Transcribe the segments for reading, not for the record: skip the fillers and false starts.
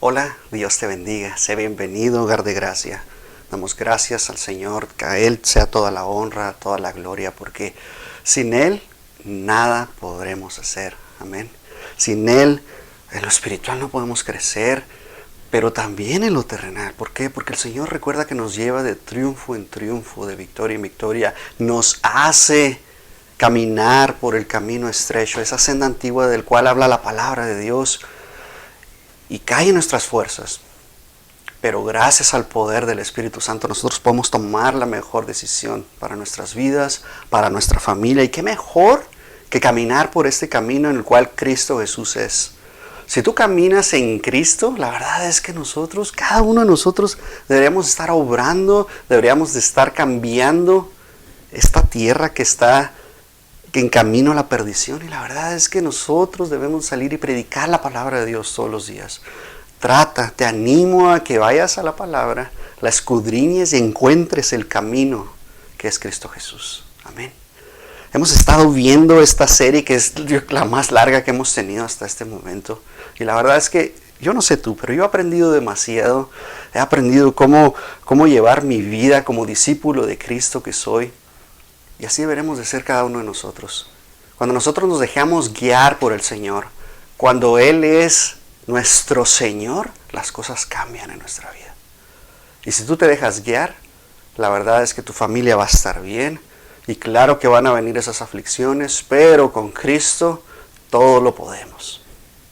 Hola, Dios te bendiga, sé bienvenido, hogar de gracia. Damos gracias al Señor, que a Él sea toda la honra, toda la gloria, porque sin Él nada podremos hacer. Amén. Sin Él, en lo espiritual no podemos crecer, pero también en lo terrenal. ¿Por qué? Porque el Señor recuerda que nos lleva de triunfo en triunfo, de victoria en victoria. Nos hace caminar por el camino estrecho, esa senda antigua del cual habla la palabra de Dios. Y cae en nuestras fuerzas, pero gracias al poder del Espíritu Santo nosotros podemos tomar la mejor decisión para nuestras vidas, para nuestra familia. Y qué mejor que caminar por este camino en el cual Cristo Jesús es. Si tú caminas en Cristo, la verdad es que nosotros, cada uno de nosotros, deberíamos estar obrando, deberíamos de estar cambiando esta tierra que está en camino a la perdición. Y la verdad es que nosotros debemos salir y predicar la palabra de Dios todos los días. Te animo a que vayas a la palabra, la escudriñes y encuentres el camino que es Cristo Jesús. Amén. Hemos estado viendo esta serie que es la más larga que hemos tenido hasta este momento. Y la verdad es que, yo no sé tú, pero yo he aprendido demasiado. He aprendido cómo llevar mi vida como discípulo de Cristo que soy. Y así deberemos de ser cada uno de nosotros. Cuando nosotros nos dejamos guiar por el Señor, cuando Él es nuestro Señor, las cosas cambian en nuestra vida. Y si tú te dejas guiar, la verdad es que tu familia va a estar bien. Y claro que van a venir esas aflicciones, pero con Cristo todo lo podemos.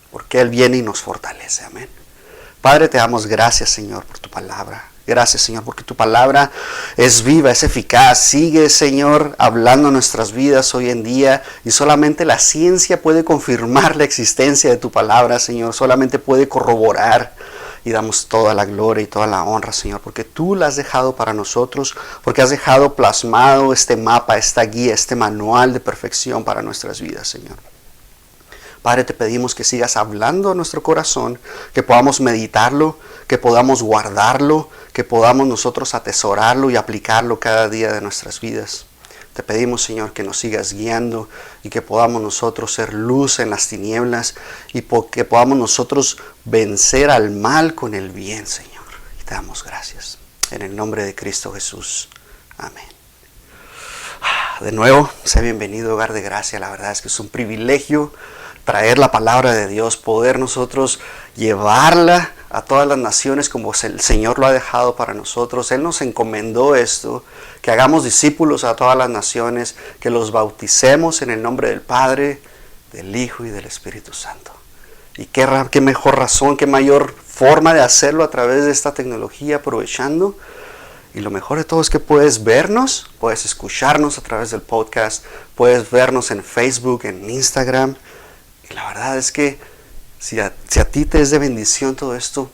Porque Él viene y nos fortalece. Amén. Padre, te damos gracias, Señor, por tu palabra. Gracias, Señor, porque tu palabra es viva, es eficaz. Sigue, Señor, hablando nuestras vidas hoy en día. Y solamente la ciencia puede confirmar la existencia de tu palabra, Señor. Solamente puede corroborar. Y damos toda la gloria y toda la honra, Señor, porque tú la has dejado para nosotros. Porque has dejado plasmado este mapa, esta guía, este manual de perfección para nuestras vidas, Señor. Padre, te pedimos que sigas hablando a nuestro corazón, que podamos meditarlo, que podamos guardarlo, que podamos nosotros atesorarlo y aplicarlo cada día de nuestras vidas. Te pedimos, Señor, que nos sigas guiando y que podamos nosotros ser luz en las tinieblas y que podamos nosotros vencer al mal con el bien, Señor. Y te damos gracias. En el nombre de Cristo Jesús. Amén. De nuevo, sea bienvenido, hogar de gracia. La verdad es que es un privilegio traer la palabra de Dios, poder nosotros llevarla a todas las naciones como el Señor lo ha dejado para nosotros. Él nos encomendó esto, que hagamos discípulos a todas las naciones, que los bauticemos en el nombre del Padre, del Hijo y del Espíritu Santo. Y qué mejor razón, qué mayor forma de hacerlo a través de esta tecnología, aprovechando. Y lo mejor de todo es que puedes vernos, puedes escucharnos a través del podcast, puedes vernos en Facebook, en Instagram. Y la verdad es que si a ti te es de bendición todo esto,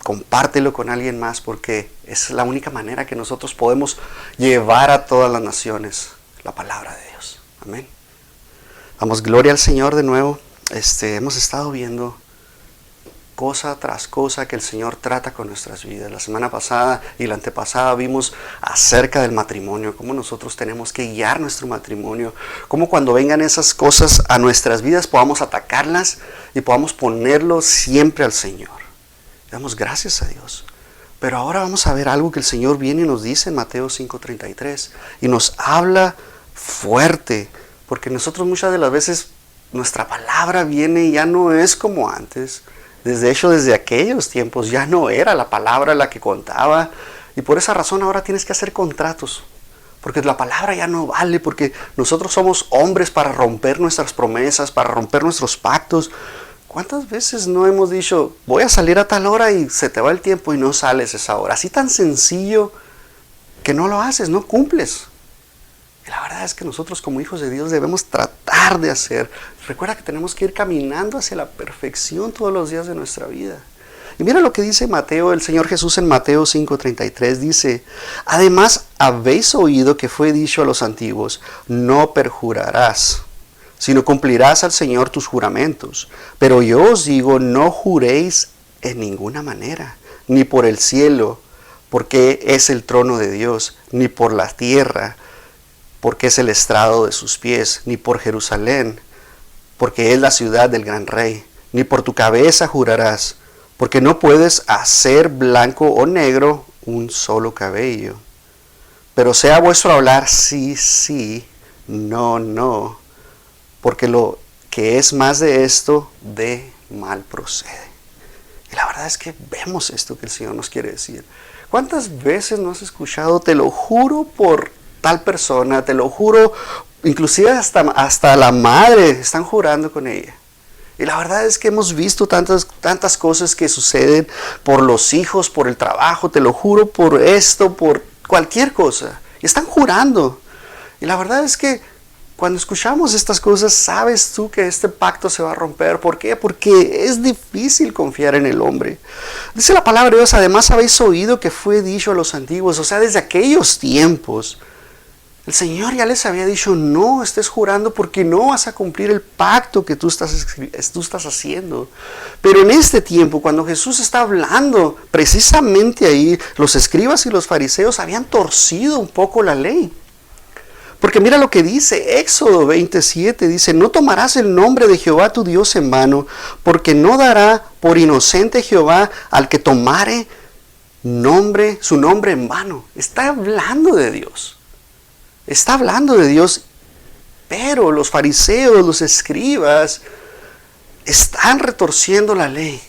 compártelo con alguien más, porque es la única manera que nosotros podemos llevar a todas las naciones la palabra de Dios. Amén. Damos gloria al Señor de nuevo. Hemos estado viendo cosa tras cosa que el Señor trata con nuestras vidas. La semana pasada y la antepasada vimos acerca del matrimonio, cómo nosotros tenemos que guiar nuestro matrimonio, cómo cuando vengan esas cosas a nuestras vidas podamos atacarlas y podamos ponerlo siempre al Señor. Damos gracias a Dios. Pero ahora vamos a ver algo que el Señor viene y nos dice en Mateo 5:33 y nos habla fuerte, porque nosotros muchas de las veces nuestra palabra viene y ya no es como antes. Desde aquellos tiempos ya no era la palabra la que contaba. Y por esa razón ahora tienes que hacer contratos. Porque la palabra ya no vale. Porque nosotros somos hombres para romper nuestras promesas, para romper nuestros pactos. ¿Cuántas veces no hemos dicho, voy a salir a tal hora y se te va el tiempo y no sales esa hora? Así tan sencillo que no lo haces, no cumples. Y la verdad es que nosotros como hijos de Dios debemos tratar de hacer. Recuerda que tenemos que ir caminando hacia la perfección todos los días de nuestra vida. Y mira lo que dice Mateo, el Señor Jesús en Mateo 5:33 dice: además habéis oído que fue dicho a los antiguos, no perjurarás, sino cumplirás al Señor tus juramentos. Pero yo os digo, no juréis en ninguna manera, ni por el cielo, porque es el trono de Dios, ni por la tierra, porque es el estrado de sus pies, ni por Jerusalén, porque es la ciudad del gran rey, ni por tu cabeza jurarás, porque no puedes hacer blanco o negro un solo cabello. Pero sea vuestro hablar sí, sí, no, no, porque lo que es más de esto, de mal procede. Y la verdad es que vemos esto que el Señor nos quiere decir. ¿Cuántas veces no has escuchado, te lo juro por tal persona, te lo juro, inclusive hasta la madre están jurando con ella? Y la verdad es que hemos visto tantas cosas que suceden por los hijos, por el trabajo, te lo juro, por esto, por cualquier cosa. Y están jurando. Y la verdad es que cuando escuchamos estas cosas, sabes tú que este pacto se va a romper. ¿Por qué? Porque es difícil confiar en el hombre. Dice la palabra de Dios, además habéis oído que fue dicho a los antiguos, o sea, desde aquellos tiempos, el Señor ya les había dicho, no estés jurando porque no vas a cumplir el pacto que tú estás haciendo. Pero en este tiempo, cuando Jesús está hablando, precisamente ahí, los escribas y los fariseos habían torcido un poco la ley. Porque mira lo que dice Éxodo 27, dice, no tomarás el nombre de Jehová tu Dios en vano, porque no dará por inocente Jehová al que tomare su nombre en vano. Está hablando de Dios. Está hablando de Dios, pero los fariseos, los escribas, están retorciendo la ley.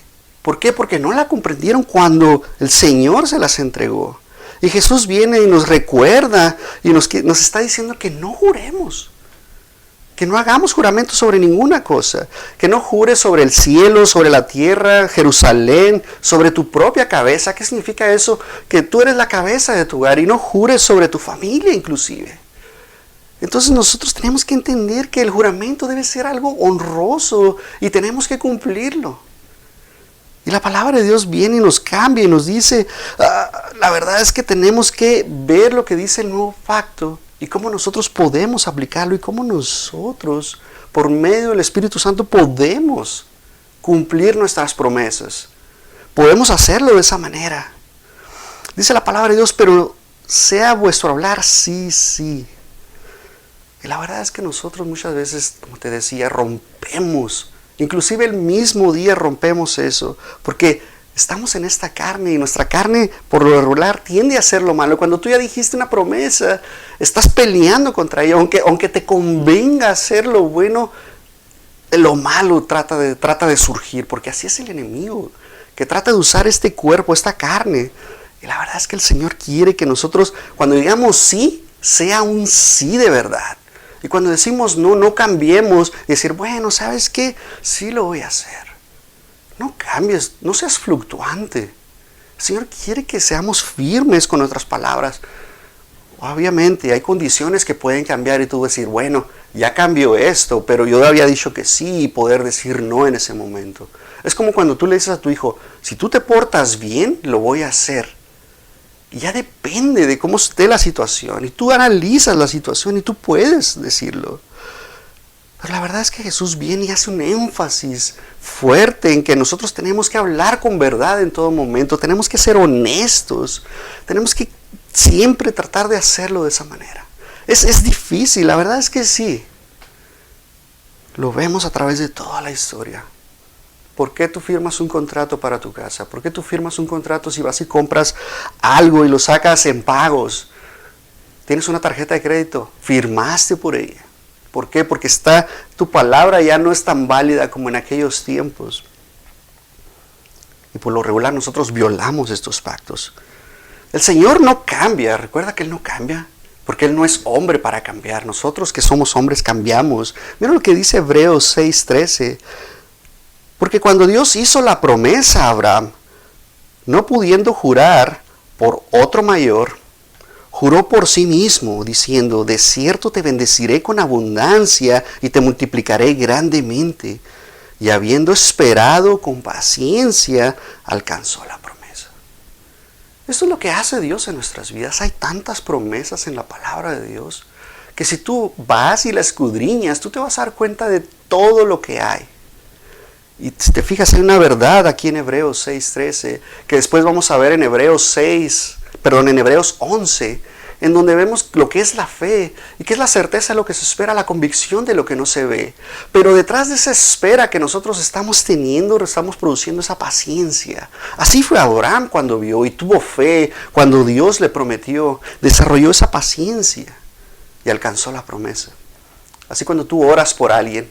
¿Por qué? Porque no la comprendieron cuando el Señor se las entregó. Y Jesús viene y nos recuerda y nos está diciendo que no juremos, que no hagamos juramento sobre ninguna cosa, que no jures sobre el cielo, sobre la tierra, Jerusalén, sobre tu propia cabeza. ¿Qué significa eso? Que tú eres la cabeza de tu hogar y no jures sobre tu familia inclusive. Entonces nosotros tenemos que entender que el juramento debe ser algo honroso y tenemos que cumplirlo. Y la palabra de Dios viene y nos cambia y nos dice, la verdad es que tenemos que ver lo que dice el nuevo pacto y cómo nosotros podemos aplicarlo y cómo nosotros, por medio del Espíritu Santo, podemos cumplir nuestras promesas. Podemos hacerlo de esa manera. Dice la palabra de Dios, pero sea vuestro hablar sí, sí. Y la verdad es que nosotros muchas veces, como te decía, rompemos. Inclusive el mismo día rompemos eso, porque estamos en esta carne y nuestra carne por lo regular tiende a hacer lo malo. Cuando tú ya dijiste una promesa, estás peleando contra ella, aunque te convenga hacer lo bueno, lo malo trata de surgir, porque así es el enemigo, que trata de usar este cuerpo, esta carne. Y la verdad es que el Señor quiere que nosotros, cuando digamos sí, sea un sí de verdad. Y cuando decimos no, no cambiemos, decir, bueno, ¿sabes qué? Sí lo voy a hacer. No cambies, no seas fluctuante. El Señor quiere que seamos firmes con nuestras palabras. Obviamente hay condiciones que pueden cambiar y tú decir, bueno, ya cambió esto, pero yo había dicho que sí y poder decir no en ese momento. Es como cuando tú le dices a tu hijo, si tú te portas bien, lo voy a hacer. Y ya depende de cómo esté la situación. Y tú analizas la situación y tú puedes decirlo. Pero la verdad es que Jesús viene y hace un énfasis fuerte en que nosotros tenemos que hablar con verdad en todo momento. Tenemos que ser honestos. Tenemos que siempre tratar de hacerlo de esa manera. Es difícil, la verdad es que sí. Lo vemos a través de toda la historia. ¿Por qué tú firmas un contrato para tu casa? ¿Por qué tú firmas un contrato si vas y compras algo y lo sacas en pagos? Tienes una tarjeta de crédito, firmaste por ella. ¿Por qué? Porque tu palabra ya no es tan válida como en aquellos tiempos. Y por lo regular nosotros violamos estos pactos. El Señor no cambia, recuerda que Él no cambia, porque Él no es hombre para cambiar. Nosotros que somos hombres cambiamos. Mira lo que dice Hebreos 6:13. Porque cuando Dios hizo la promesa a Abraham, no pudiendo jurar por otro mayor, juró por sí mismo, diciendo, de cierto te bendeciré con abundancia y te multiplicaré grandemente. Y habiendo esperado con paciencia, alcanzó la promesa. Esto es lo que hace Dios en nuestras vidas. Hay tantas promesas en la palabra de Dios, que si tú vas y la escudriñas, tú te vas a dar cuenta de todo lo que hay. Y si te fijas, hay una verdad aquí en Hebreos 6:13, que después vamos a ver en Hebreos 11, en donde vemos lo que es la fe y que es la certeza de lo que se espera, la convicción de lo que no se ve. Pero detrás de esa espera que nosotros estamos teniendo, estamos produciendo esa paciencia. Así fue Abraham cuando vio y tuvo fe, cuando Dios le prometió, desarrolló esa paciencia y alcanzó la promesa. Así cuando tú oras por alguien,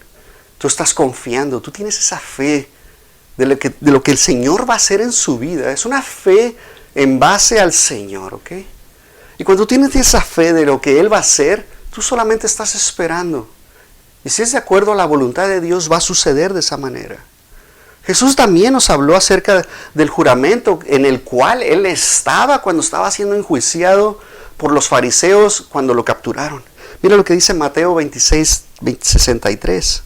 tú estás confiando, tú tienes esa fe de lo que el Señor va a hacer en su vida. Es una fe en base al Señor, ¿ok? Y cuando tú tienes esa fe de lo que Él va a hacer, tú solamente estás esperando. Y si es de acuerdo a la voluntad de Dios, va a suceder de esa manera. Jesús también nos habló acerca del juramento en el cual Él estaba cuando estaba siendo enjuiciado por los fariseos cuando lo capturaron. Mira lo que dice Mateo 26, 63.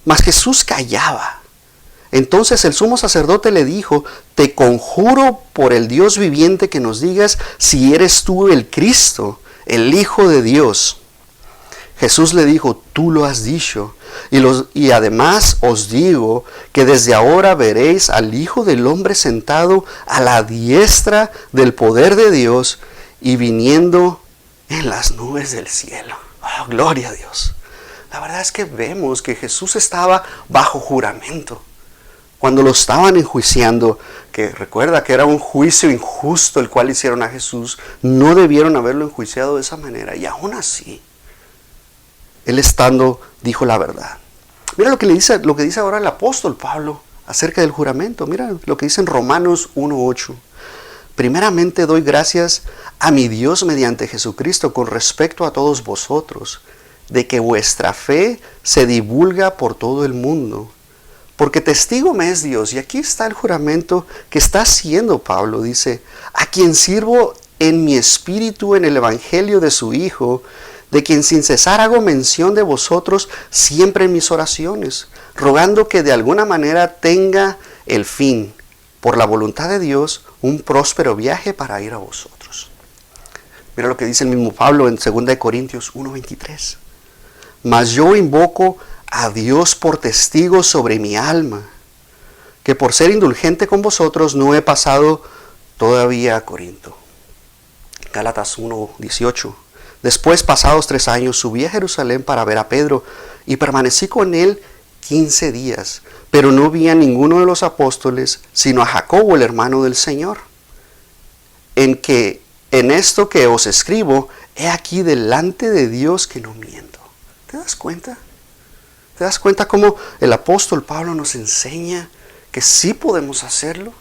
Mas Jesús callaba. Entonces el sumo sacerdote le dijo: te conjuro por el Dios viviente que nos digas si eres tú el Cristo, el Hijo de Dios. Jesús le dijo: tú lo has dicho, y además os digo que desde ahora veréis al Hijo del Hombre sentado a la diestra del poder de Dios y viniendo en las nubes del cielo. Oh, gloria a Dios. La verdad es que vemos que Jesús estaba bajo juramento. Cuando lo estaban enjuiciando, que recuerda que era un juicio injusto el cual hicieron a Jesús, no debieron haberlo enjuiciado de esa manera. Y aún así, Él estando dijo la verdad. Mira lo que dice ahora el apóstol Pablo acerca del juramento. Mira lo que dice en Romanos 1:8. Primeramente doy gracias a mi Dios mediante Jesucristo con respecto a todos vosotros, de que vuestra fe se divulga por todo el mundo. Porque testigo me es Dios, y aquí está el juramento que está haciendo Pablo, dice: a quien sirvo en mi espíritu en el evangelio de su Hijo, de quien sin cesar hago mención de vosotros siempre en mis oraciones, rogando que de alguna manera tenga el fin, por la voluntad de Dios, un próspero viaje para ir a vosotros. Mira lo que dice el mismo Pablo en 2 Corintios 1:23. Mas yo invoco a Dios por testigo sobre mi alma, que por ser indulgente con vosotros no he pasado todavía a Corinto. Gálatas 1:18. Después, pasados 3 años, subí a Jerusalén para ver a Pedro y permanecí con él 15 días, pero no vi a ninguno de los apóstoles, sino a Jacobo, el hermano del Señor. En esto que os escribo, he aquí delante de Dios que no miento. ¿Te das cuenta? ¿Te das cuenta cómo el apóstol Pablo nos enseña que sí podemos hacerlo?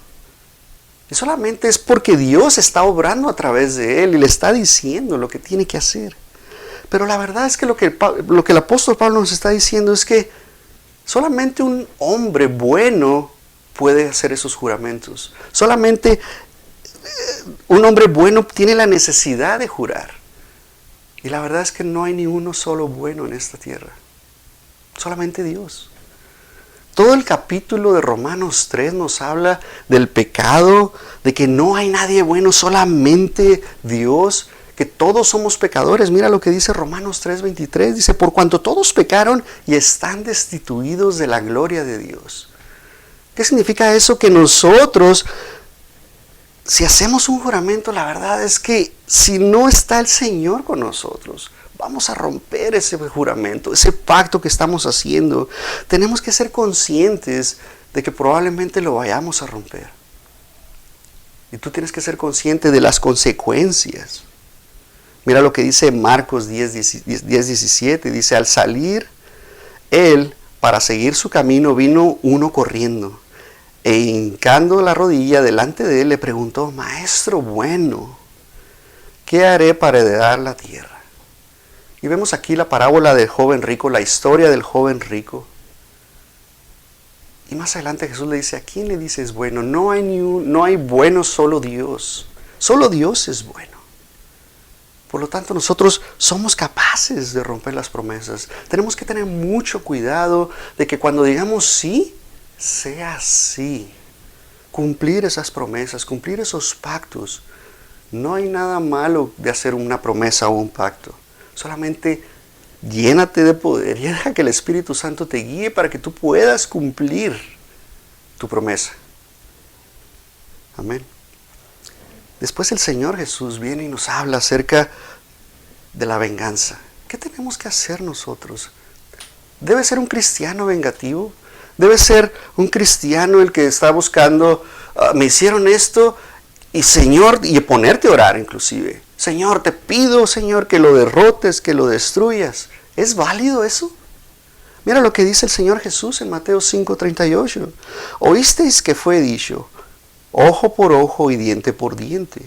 Y solamente es porque Dios está obrando a través de él y le está diciendo lo que tiene que hacer. Pero la verdad es que lo que el apóstol Pablo nos está diciendo es que solamente un hombre bueno puede hacer esos juramentos. Solamente un hombre bueno tiene la necesidad de jurar. Y la verdad es que no hay ni uno solo bueno en esta tierra. Solamente Dios. Todo el capítulo de Romanos 3 nos habla del pecado, de que no hay nadie bueno, solamente Dios, que todos somos pecadores. Mira lo que dice Romanos 3:23, dice: por cuanto todos pecaron y están destituidos de la gloria de Dios. ¿Qué significa eso? Que nosotros, si hacemos un juramento, la verdad es que si no está el Señor con nosotros, vamos a romper ese juramento, ese pacto que estamos haciendo. Tenemos que ser conscientes de que probablemente lo vayamos a romper. Y tú tienes que ser consciente de las consecuencias. Mira lo que dice Marcos 10:17. Dice: al salir él para seguir su camino, vino uno corriendo, e hincando la rodilla delante de él, le preguntó: Maestro bueno, ¿qué haré para heredar la tierra? Y vemos aquí la parábola del joven rico, la historia del joven rico. Y más adelante Jesús le dice: ¿a quién le dices bueno? No hay bueno, solo Dios. Solo Dios es bueno. Por lo tanto, nosotros somos capaces de romper las promesas. Tenemos que tener mucho cuidado de que cuando digamos sí, sea sí. Cumplir esas promesas, cumplir esos pactos. No hay nada malo de hacer una promesa o un pacto. Solamente llénate de poder y deja que el Espíritu Santo te guíe para que tú puedas cumplir tu promesa. Amén. Después el Señor Jesús viene y nos habla acerca de la venganza. ¿Qué tenemos que hacer nosotros? ¿Debe ser un cristiano vengativo? ¿Debe ser un cristiano el que está buscando, me hicieron esto, y Señor, y ponerte a orar inclusive? Señor, te pido, Señor, que lo derrotes, que lo destruyas. ¿Es válido eso? Mira lo que dice el Señor Jesús en Mateo 5:38. Oísteis que fue dicho, ojo por ojo y diente por diente.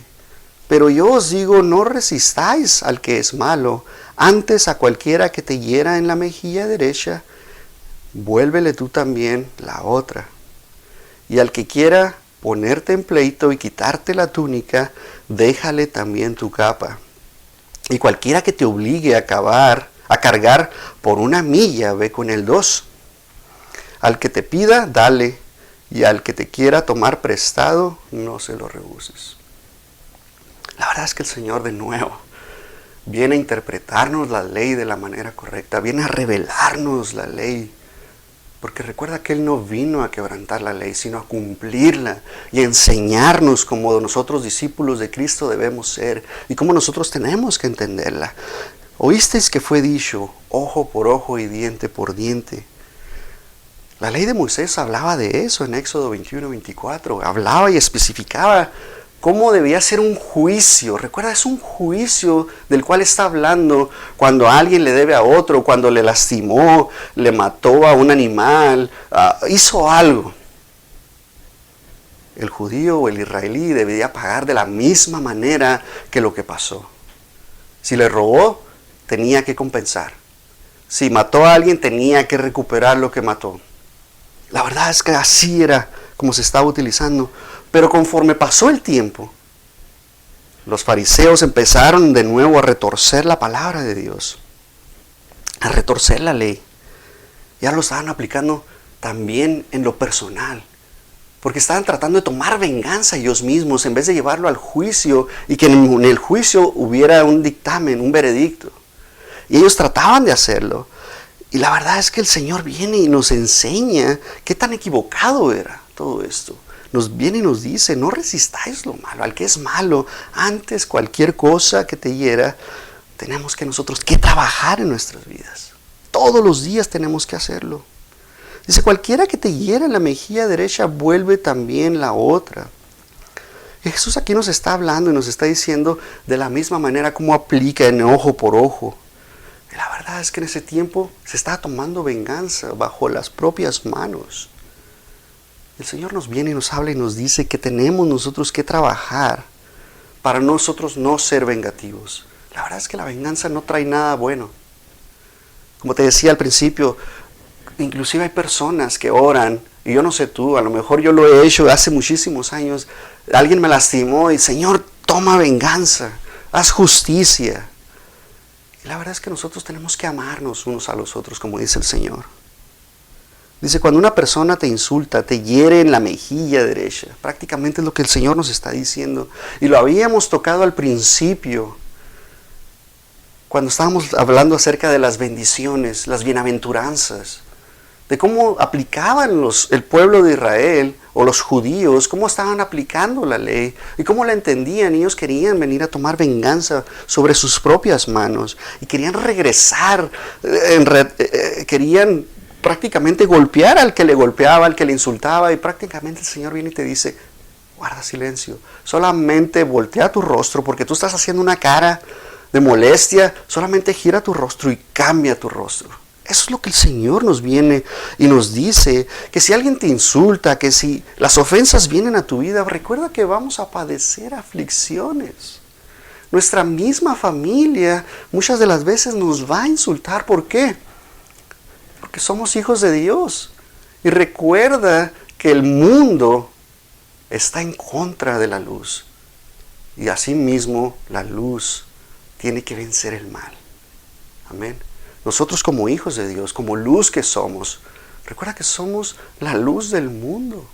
Pero yo os digo, no resistáis al que es malo, antes a cualquiera que te hiera en la mejilla derecha, vuélvele tú también la otra. Y al que quiera ponerte en pleito y quitarte la túnica, déjale también tu capa. Y cualquiera que te obligue a cargar por 1 milla, ve con el 2. Al que te pida, dale, y al que te quiera tomar prestado, no se lo rehuses. La verdad es que el Señor de nuevo viene a interpretarnos la ley de la manera correcta, viene a revelarnos la ley. Porque recuerda que Él no vino a quebrantar la ley, sino a cumplirla y a enseñarnos cómo nosotros discípulos de Cristo debemos ser y cómo nosotros tenemos que entenderla. Oísteis que fue dicho, ojo por ojo y diente por diente. La ley de Moisés hablaba de eso en Éxodo 21:24. Hablaba y especificaba cómo debía ser un juicio. Recuerda, es un juicio del cual está hablando cuando alguien le debe a otro, cuando le lastimó, le mató a un animal, hizo algo. El judío o el israelí debía pagar de la misma manera que lo que pasó. Si le robó, tenía que compensar. Si mató a alguien, tenía que recuperar lo que mató. La verdad es que así era como se estaba utilizando. Pero conforme pasó el tiempo, los fariseos empezaron de nuevo a retorcer la palabra de Dios, a retorcer la ley. Ya lo estaban aplicando también en lo personal, porque estaban tratando de tomar venganza ellos mismos en vez de llevarlo al juicio y que en el juicio hubiera un dictamen, un veredicto. Y ellos trataban de hacerlo. Y la verdad es que el Señor viene y nos enseña qué tan equivocado era todo esto. Nos viene y nos dice, no resistáis lo malo, al que es malo. Antes cualquier cosa que te hiera, tenemos que nosotros que trabajar en nuestras vidas. Todos los días tenemos que hacerlo. Dice, cualquiera que te hiera en la mejilla derecha, vuelve también la otra. Y Jesús aquí nos está hablando y nos está diciendo de la misma manera como aplica en ojo por ojo. Y la verdad es que en ese tiempo se estaba tomando venganza bajo las propias manos. El Señor nos viene y nos habla y nos dice que tenemos nosotros que trabajar para nosotros no ser vengativos. La verdad es que la venganza no trae nada bueno. Como te decía al principio, inclusive hay personas que oran, y yo no sé tú, a lo mejor yo lo he hecho hace muchísimos años, alguien me lastimó y Señor, toma venganza, haz justicia. Y la verdad es que nosotros tenemos que amarnos unos a los otros, como dice el Señor. Dice, cuando una persona te insulta, te hiere en la mejilla derecha. Prácticamente es lo que el Señor nos está diciendo. Y lo habíamos tocado al principio, cuando estábamos hablando acerca de las bendiciones, las bienaventuranzas, de cómo aplicaban el pueblo de Israel o los judíos, cómo estaban aplicando la ley y cómo la entendían. Ellos querían venir a tomar venganza sobre sus propias manos y querían regresar, querían prácticamente golpear al que le golpeaba, al que le insultaba, y prácticamente el Señor viene y te dice, guarda silencio, solamente voltea tu rostro porque tú estás haciendo una cara de molestia, solamente gira tu rostro y cambia tu rostro. Eso es lo que el Señor nos viene y nos dice, que si alguien te insulta, que si las ofensas vienen a tu vida, recuerda que vamos a padecer aflicciones. Nuestra misma familia muchas de las veces nos va a insultar. ¿Por qué? Porque somos hijos de Dios. Y recuerda que el mundo está en contra de la luz. Y asimismo la luz tiene que vencer el mal. Amén. Nosotros como hijos de Dios, como luz que somos, recuerda que somos la luz del mundo.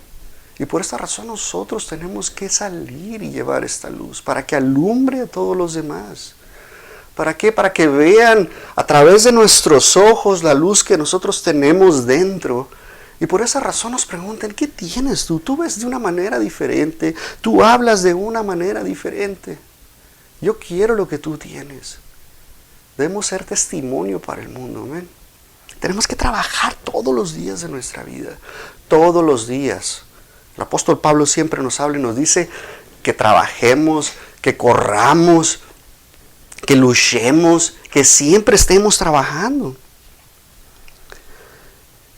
Y por esta razón nosotros tenemos que salir y llevar esta luz para que alumbre a todos los demás. ¿Para qué? Para que vean a través de nuestros ojos la luz que nosotros tenemos dentro. Y por esa razón nos preguntan, ¿qué tienes tú? Tú ves de una manera diferente, tú hablas de una manera diferente. Yo quiero lo que tú tienes. Debemos ser testimonio para el mundo, amén. Tenemos que trabajar todos los días de nuestra vida, todos los días. El apóstol Pablo siempre nos habla y nos dice que trabajemos, que corramos, que luchemos, que siempre estemos trabajando.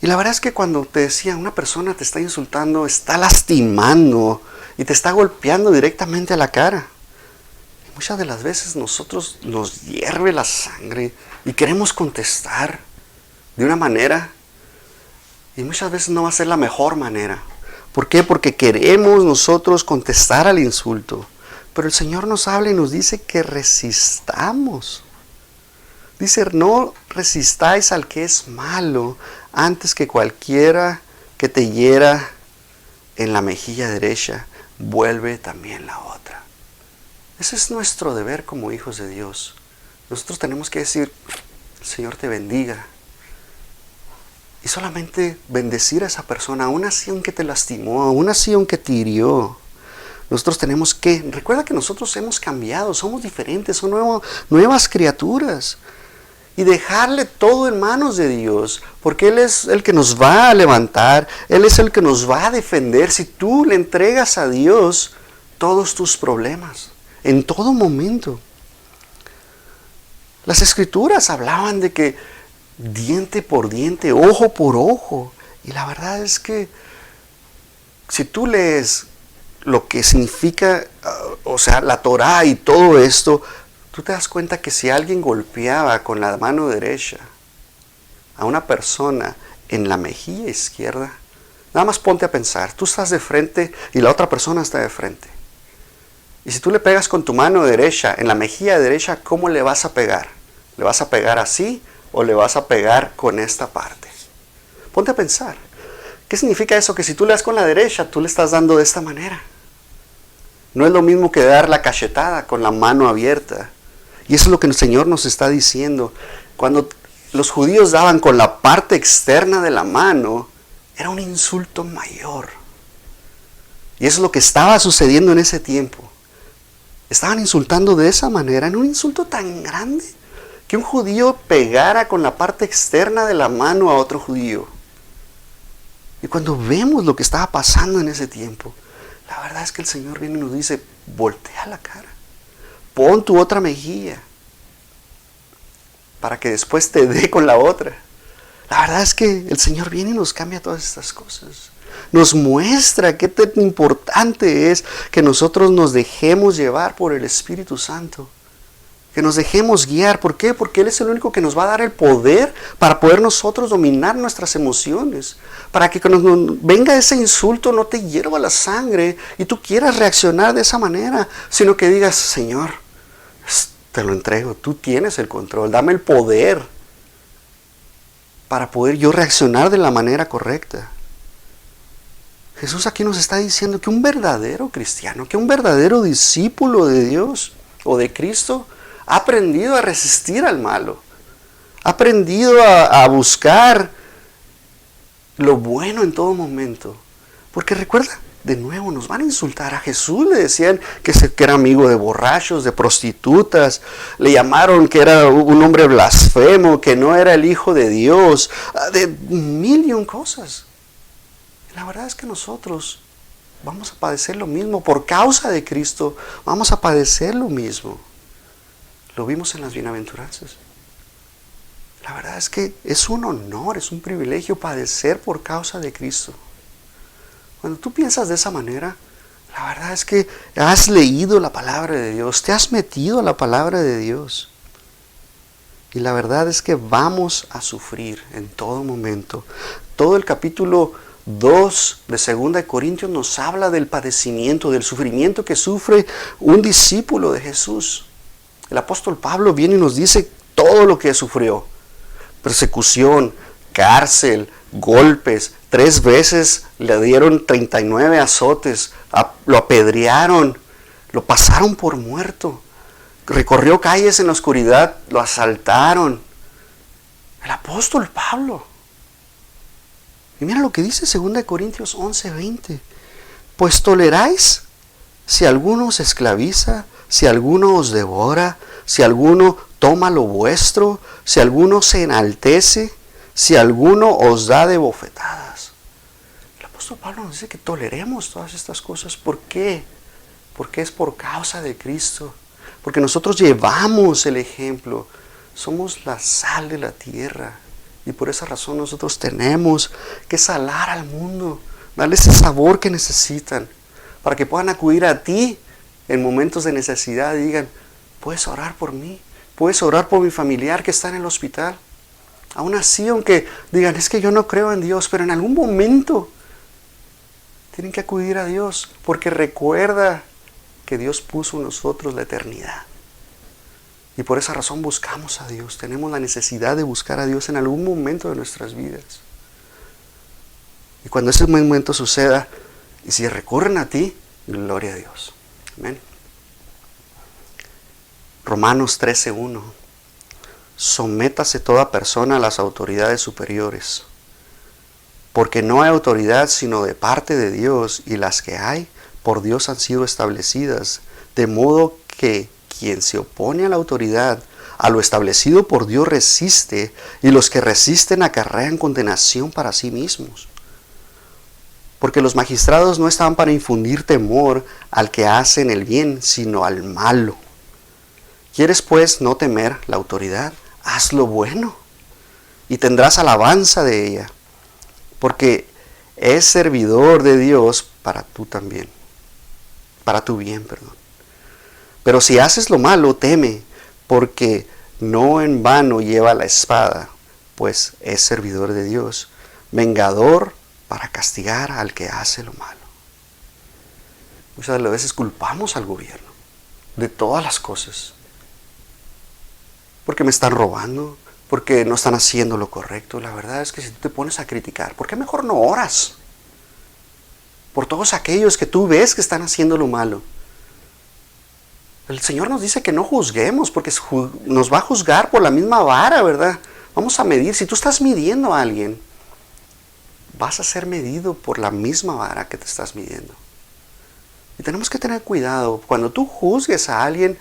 Y la verdad es que cuando te decía, una persona te está insultando, está lastimando y te está golpeando directamente a la cara. Y muchas de las veces nosotros nos hierve la sangre y queremos contestar de una manera, y muchas veces no va a ser la mejor manera. ¿Por qué? Porque queremos nosotros contestar al insulto. Pero el Señor nos habla y nos dice que resistamos. Dice, no resistáis al que es malo, antes que cualquiera que te hiera en la mejilla derecha, vuelve también la otra. Ese es nuestro deber como hijos de Dios. Nosotros tenemos que decir, el Señor te bendiga. Y solamente bendecir a esa persona, aún así aunque te lastimó, aún así aunque te hirió. Nosotros tenemos que, recuerda que nosotros hemos cambiado, somos diferentes, son nuevas criaturas. Y dejarle todo en manos de Dios, porque Él es el que nos va a levantar, Él es el que nos va a defender. Si tú le entregas a Dios todos tus problemas, en todo momento. Las Escrituras hablaban de que diente por diente, ojo por ojo. Y la verdad es que si tú lees lo que significa, la Torá y todo esto, tú te das cuenta que si alguien golpeaba con la mano derecha a una persona en la mejilla izquierda, nada más ponte a pensar, tú estás de frente y la otra persona está de frente. Y si tú le pegas con tu mano derecha en la mejilla derecha, ¿cómo le vas a pegar? ¿Le vas a pegar así o le vas a pegar con esta parte? Ponte a pensar. ¿Qué significa eso? Que si tú le das con la derecha, tú le estás dando de esta manera. No es lo mismo que dar la cachetada con la mano abierta. Y eso es lo que el Señor nos está diciendo. Cuando los judíos daban con la parte externa de la mano, era un insulto mayor. Y eso es lo que estaba sucediendo en ese tiempo. Estaban insultando de esa manera, en un insulto tan grande, que un judío pegara con la parte externa de la mano a otro judío. Y cuando vemos lo que estaba pasando en ese tiempo, la verdad es que el Señor viene y nos dice, voltea la cara, pon tu otra mejilla, para que después te dé con la otra. La verdad es que el Señor viene y nos cambia todas estas cosas. Nos muestra qué tan importante es que nosotros nos dejemos llevar por el Espíritu Santo. Que nos dejemos guiar. ¿Por qué? Porque Él es el único que nos va a dar el poder para poder nosotros dominar nuestras emociones. Para que cuando venga ese insulto no te hierva la sangre y tú quieras reaccionar de esa manera, sino que digas, Señor, te lo entrego, tú tienes el control, dame el poder para poder yo reaccionar de la manera correcta. Jesús aquí nos está diciendo que un verdadero cristiano, que un verdadero discípulo de Dios o de Cristo, ha aprendido a resistir al malo, ha aprendido a buscar lo bueno en todo momento. Porque recuerda, de nuevo nos van a insultar. A Jesús le decían que era amigo de borrachos, de prostitutas, le llamaron que era un hombre blasfemo, que no era el Hijo de Dios, de mil y un cosas. La verdad es que nosotros vamos a padecer lo mismo. Por causa de Cristo vamos a padecer lo mismo. Lo vimos en las bienaventuranzas. La verdad es que es un honor, es un privilegio padecer por causa de Cristo. Cuando tú piensas de esa manera, la verdad es que has leído la palabra de Dios, te has metido a la palabra de Dios. Y la verdad es que vamos a sufrir en todo momento. Todo el capítulo 2 de 2 Corintios nos habla del padecimiento, del sufrimiento que sufre un discípulo de Jesús. El apóstol Pablo viene y nos dice todo lo que sufrió. Persecución, cárcel, golpes. 3 veces le dieron 39 azotes. Lo apedrearon. Lo pasaron por muerto. Recorrió calles en la oscuridad. Lo asaltaron. El apóstol Pablo. Y mira lo que dice 2 Corintios 11:20. Pues toleráis si alguno os esclaviza, si alguno os devora, si alguno toma lo vuestro, si alguno se enaltece, si alguno os da de bofetadas. El apóstol Pablo nos dice que toleremos todas estas cosas. ¿Por qué? Porque es por causa de Cristo. Porque nosotros llevamos el ejemplo. Somos la sal de la tierra. Y por esa razón nosotros tenemos que salar al mundo, darle ese sabor que necesitan, para que puedan acudir a ti en momentos de necesidad y digan, puedes orar por mí, puedes orar por mi familiar que está en el hospital. Aún así, aunque digan, es que yo no creo en Dios, pero en algún momento tienen que acudir a Dios, porque recuerda que Dios puso en nosotros la eternidad. Y por esa razón buscamos a Dios. Tenemos la necesidad de buscar a Dios en algún momento de nuestras vidas. Y cuando ese momento suceda, y si recurren a ti, gloria a Dios. Amén. Romanos 13:1. Sométase toda persona a las autoridades superiores, porque no hay autoridad sino de parte de Dios, y las que hay por Dios han sido establecidas, de modo que quien se opone a la autoridad, a lo establecido por Dios resiste, y los que resisten acarrean condenación para sí mismos. Porque los magistrados no estaban para infundir temor al que hacen el bien, sino al malo. ¿Quieres pues no temer la autoridad? Haz lo bueno, y tendrás alabanza de ella, porque es servidor de Dios para tú también, para tu bien, perdón. Pero si haces lo malo, teme, porque no en vano lleva la espada, pues es servidor de Dios, vengador para castigar al que hace lo malo. Muchas de las veces culpamos al gobierno de todas las cosas, porque me están robando, porque no están haciendo lo correcto. La verdad es que si tú te pones a criticar, ¿por qué mejor no oras por todos aquellos que tú ves que están haciendo lo malo? El Señor nos dice que no juzguemos, porque nos va a juzgar por la misma vara, ¿verdad? Vamos a medir. Si tú estás midiendo a alguien, vas a ser medido por la misma vara que te estás midiendo. Y tenemos que tener cuidado. Cuando tú juzgues a alguien,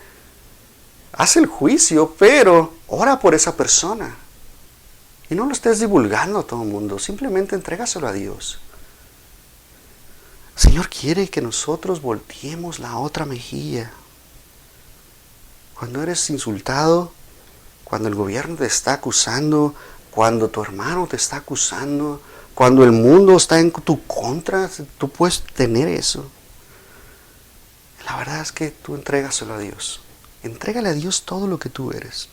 haz el juicio, pero ora por esa persona. Y no lo estés divulgando a todo el mundo. Simplemente entrégaselo a Dios. El Señor quiere que nosotros volteemos la otra mejilla. Cuando eres insultado, cuando el gobierno te está acusando, cuando tu hermano te está acusando, cuando el mundo está en tu contra, tú puedes tener eso. La verdad es que tú entrégaselo a Dios. Entrégale a Dios todo lo que tú eres.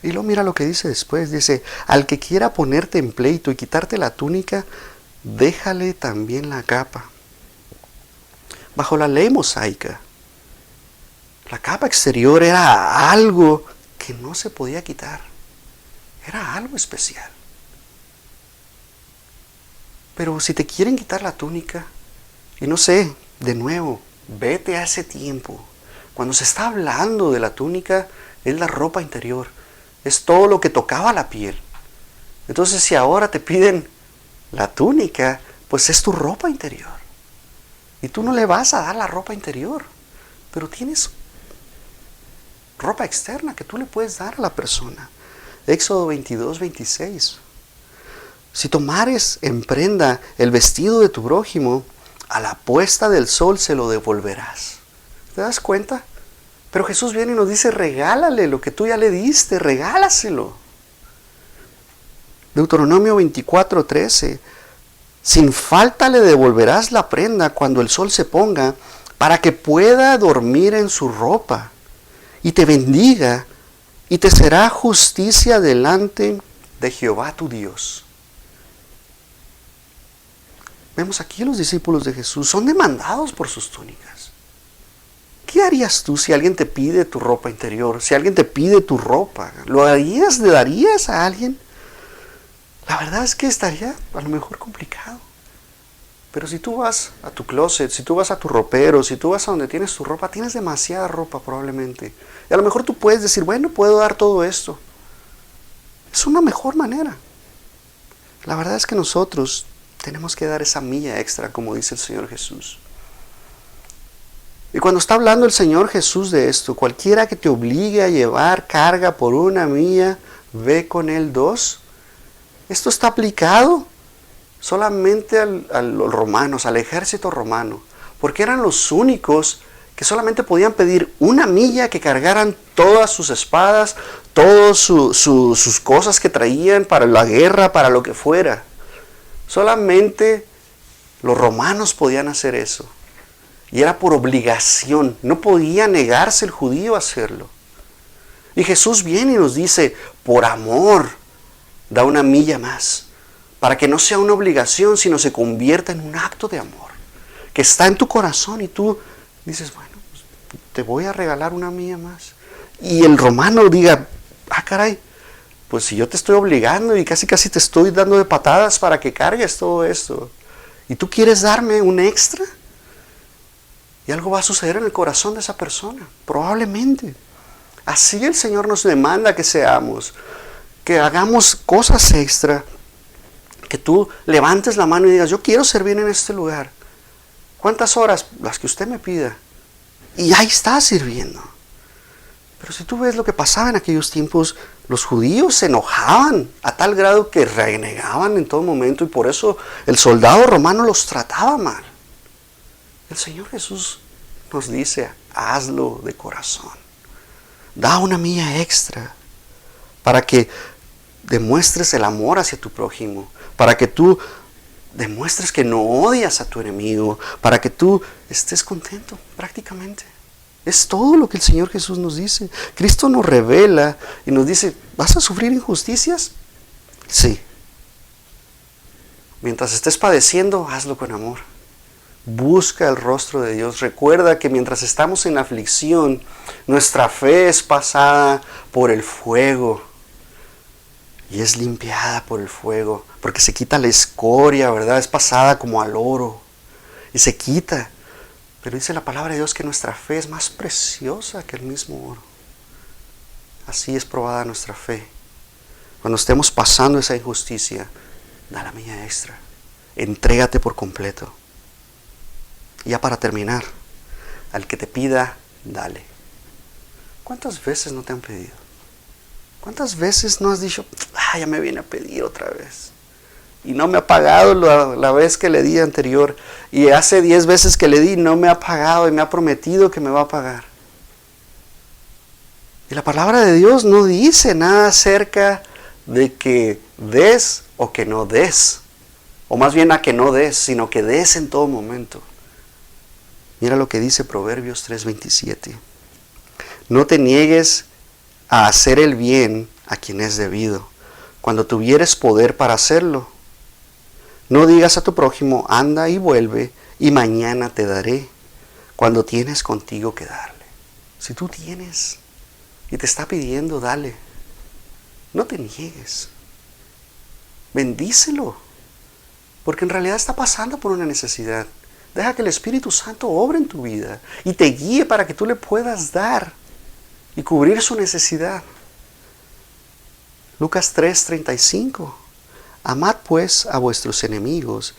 Y luego mira lo que dice después. Dice, al que quiera ponerte en pleito y quitarte la túnica, déjale también la capa. Bajo la ley mosaica, la capa exterior era algo que no se podía quitar. Era algo especial. Pero si te quieren quitar la túnica, y no sé, de nuevo, vete a ese tiempo. Cuando se está hablando de la túnica, es la ropa interior. Es todo lo que tocaba la piel. Entonces, si ahora te piden la túnica, pues es tu ropa interior. Y tú no le vas a dar la ropa interior, pero tienes ropa externa que tú le puedes dar a la persona. Éxodo 22:26. Si tomares en prenda el vestido de tu prójimo, a la puesta del sol se lo devolverás. ¿Te das cuenta? Pero Jesús viene y nos dice, regálale lo que tú ya le diste, regálaselo. Deuteronomio 24:13. Sin falta le devolverás la prenda cuando el sol se ponga, para que pueda dormir en su ropa, y te bendiga, y te será justicia delante de Jehová tu Dios. Vemos aquí los discípulos de Jesús, son demandados por sus túnicas. ¿Qué harías tú si alguien te pide tu ropa interior? Si alguien te pide tu ropa, ¿lo harías? ¿Le darías a alguien? La verdad es que estaría a lo mejor complicado. Pero si tú vas a tu closet, si tú vas a tu ropero, si tú vas a donde tienes tu ropa, tienes demasiada ropa probablemente. Y a lo mejor tú puedes decir, bueno, puedo dar todo esto. Es una mejor manera. La verdad es que nosotros tenemos que dar esa milla extra, como dice el Señor Jesús. Y cuando está hablando el Señor Jesús de esto, cualquiera que te obligue a llevar carga por 1 milla, ve con él 2. Esto está aplicado solamente a los romanos, al ejército romano, porque eran los únicos que solamente podían pedir 1 milla, que cargaran todas sus espadas, todas sus cosas que traían para la guerra, para lo que fuera. Solamente los romanos podían hacer eso. Y era por obligación, no podía negarse el judío a hacerlo. Y Jesús viene y nos dice, por amor, da 1 milla más, para que no sea una obligación, sino se convierta en un acto de amor, que está en tu corazón y tú dices, bueno, pues, te voy a regalar 1 milla más. Y el romano diga, ah caray, pues si yo te estoy obligando y casi te estoy dando de patadas para que cargues todo esto, y tú quieres darme un extra, y algo va a suceder en el corazón de esa persona, probablemente. Así el Señor nos demanda que seamos, que hagamos cosas extra, que tú levantes la mano y digas, yo quiero servir en este lugar. ¿Cuántas horas? Las que usted me pida. Y ahí está sirviendo. Pero si tú ves lo que pasaba en aquellos tiempos, los judíos se enojaban a tal grado que renegaban en todo momento, y por eso el soldado romano los trataba mal. El Señor Jesús nos dice, hazlo de corazón. Da 1 milla extra para que demuestres el amor hacia tu prójimo, para que tú demuestres que no odias a tu enemigo, para que tú estés contento prácticamente. Es todo lo que el Señor Jesús nos dice. Cristo nos revela y nos dice, ¿vas a sufrir injusticias? Sí. Mientras estés padeciendo, hazlo con amor. Busca el rostro de Dios. Recuerda que mientras estamos en la aflicción, nuestra fe es pasada por el fuego y es limpiada por el fuego, porque se quita la escoria, ¿verdad? Es pasada como al oro y se quita. Pero dice la palabra de Dios que nuestra fe es más preciosa que el mismo oro. Así es probada nuestra fe. Cuando estemos pasando esa injusticia, da 1 milla extra. Entrégate por completo. Y ya para terminar, al que te pida, dale. ¿Cuántas veces no te han pedido? ¿Cuántas veces no has dicho, ya me viene a pedir otra vez? Y no me ha pagado la vez que le di anterior. Y hace 10 veces que le di, no me ha pagado y me ha prometido que me va a pagar. Y la palabra de Dios no dice nada acerca de que des o que no des. O más bien a que no des, sino que des en todo momento. Mira lo que dice Proverbios 3:27. No te niegues a hacer el bien a quien es debido, cuando tuvieres poder para hacerlo. No digas a tu prójimo, anda y vuelve, y mañana te daré, cuando tienes contigo que darle. Si tú tienes y te está pidiendo, dale. No te niegues. Bendícelo, porque en realidad está pasando por una necesidad. Deja que el Espíritu Santo obre en tu vida y te guíe para que tú le puedas dar y cubrir su necesidad. Lucas 3:35. Amad pues a vuestros enemigos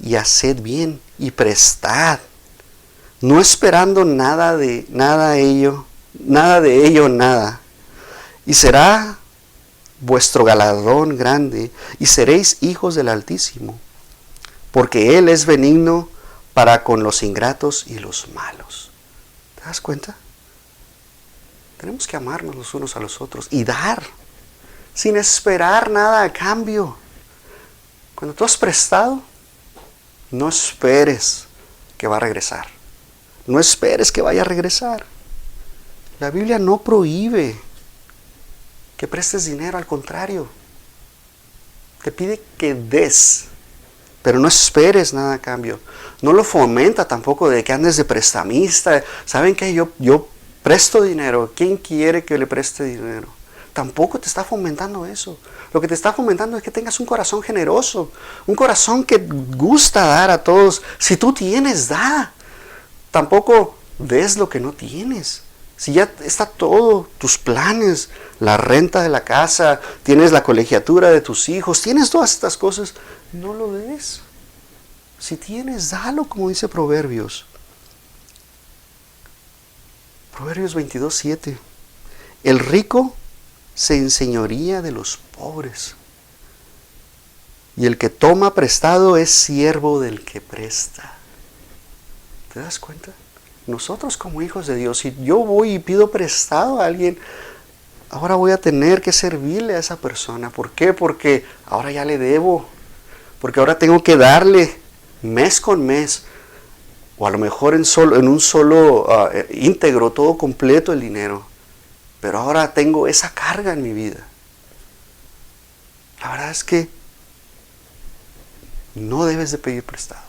y haced bien y prestad, no esperando nada de ello, y será vuestro galardón grande, y seréis hijos del Altísimo, porque Él es benigno para con los ingratos y los malos. ¿Te das cuenta? Tenemos que amarnos los unos a los otros y dar, sin esperar nada a cambio. Cuando tú has prestado, no esperes que va a regresar. No esperes que vaya a regresar. La Biblia no prohíbe que prestes dinero, al contrario. Te pide que des, pero no esperes nada a cambio. No lo fomenta tampoco de que andes de prestamista. ¿Saben qué? Yo presto dinero. ¿Quién quiere que le preste dinero? Tampoco te está fomentando eso. Lo que te está fomentando es que tengas un corazón generoso, un corazón que gusta dar a todos. Si tú tienes, da. Tampoco des lo que no tienes. Si ya está todo, tus planes, la renta de la casa, tienes la colegiatura de tus hijos, tienes todas estas cosas, no lo des. Si tienes, dalo, como dice Proverbios. Proverbios 22:7. El rico se enseñoría de los pobres, y el que toma prestado es siervo del que presta. ¿Te das cuenta? Nosotros como hijos de Dios, si yo voy y pido prestado a alguien, ahora voy a tener que servirle a esa persona. ¿Por qué? Porque ahora ya le debo. Porque ahora tengo que darle mes con mes. O a lo mejor en un solo íntegro, todo completo el dinero. Pero ahora tengo esa carga en mi vida. La verdad es que no debes de pedir prestado.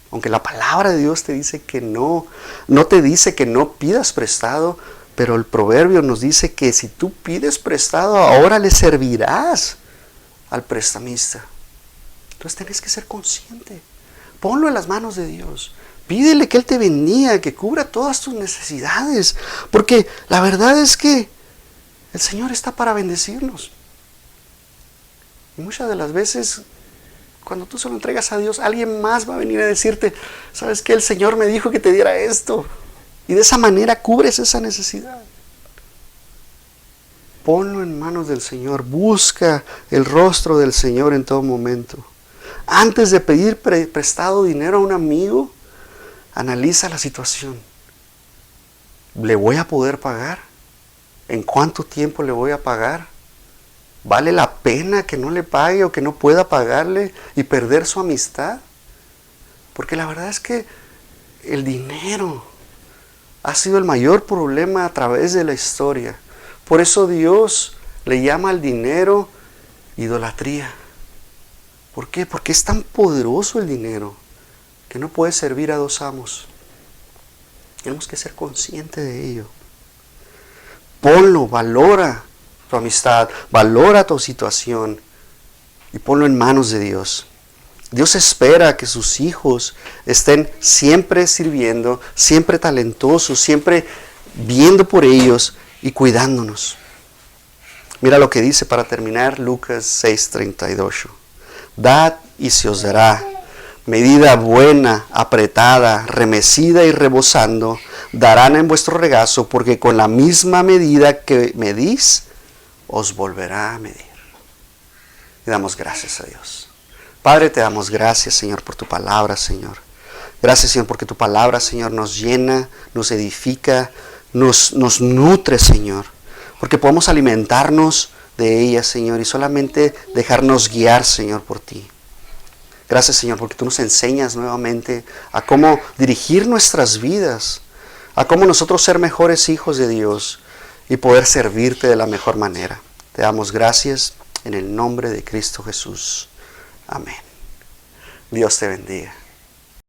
Aunque la palabra de Dios te dice que no te dice que no pidas prestado, pero el proverbio nos dice que si tú pides prestado, ahora le servirás al prestamista. Entonces tenés que ser consciente. Ponlo en las manos de Dios. Pídele que Él te bendiga, que cubra todas tus necesidades. Porque la verdad es que el Señor está para bendecirnos. Y muchas de las veces, cuando tú se lo entregas a Dios, alguien más va a venir a decirte, ¿sabes qué? El Señor me dijo que te diera esto. Y de esa manera cubres esa necesidad. Ponlo en manos del Señor. Busca el rostro del Señor en todo momento. Antes de pedir prestado dinero a un amigo, analiza la situación. ¿Le voy a poder pagar? ¿En cuánto tiempo le voy a pagar? ¿Vale la pena que no le pague o que no pueda pagarle y perder su amistad? Porque la verdad es que el dinero ha sido el mayor problema a través de la historia. Por eso Dios le llama al dinero idolatría. ¿Por qué? Porque es tan poderoso el dinero que no puede servir a dos amos. Tenemos que ser conscientes de ello. Ponlo, valora tu amistad, valora tu situación y ponlo en manos de Dios. Dios espera que sus hijos estén siempre sirviendo, siempre talentosos, siempre viendo por ellos y cuidándonos. Mira lo que dice para terminar Lucas 6:38. Dad y se os dará. Medida buena, apretada, remecida y rebosando, darán en vuestro regazo, porque con la misma medida que medís, os volverá a medir. Y damos gracias a Dios. Padre, te damos gracias, Señor, por tu palabra, Señor. Gracias, Señor, porque tu palabra, Señor, nos llena, nos edifica, nos nutre, Señor. Porque podemos alimentarnos de ella, Señor, y solamente dejarnos guiar, Señor, por ti. Gracias, Señor, porque tú nos enseñas nuevamente a cómo dirigir nuestras vidas, a cómo nosotros ser mejores hijos de Dios y poder servirte de la mejor manera. Te damos gracias en el nombre de Cristo Jesús. Amén. Dios te bendiga.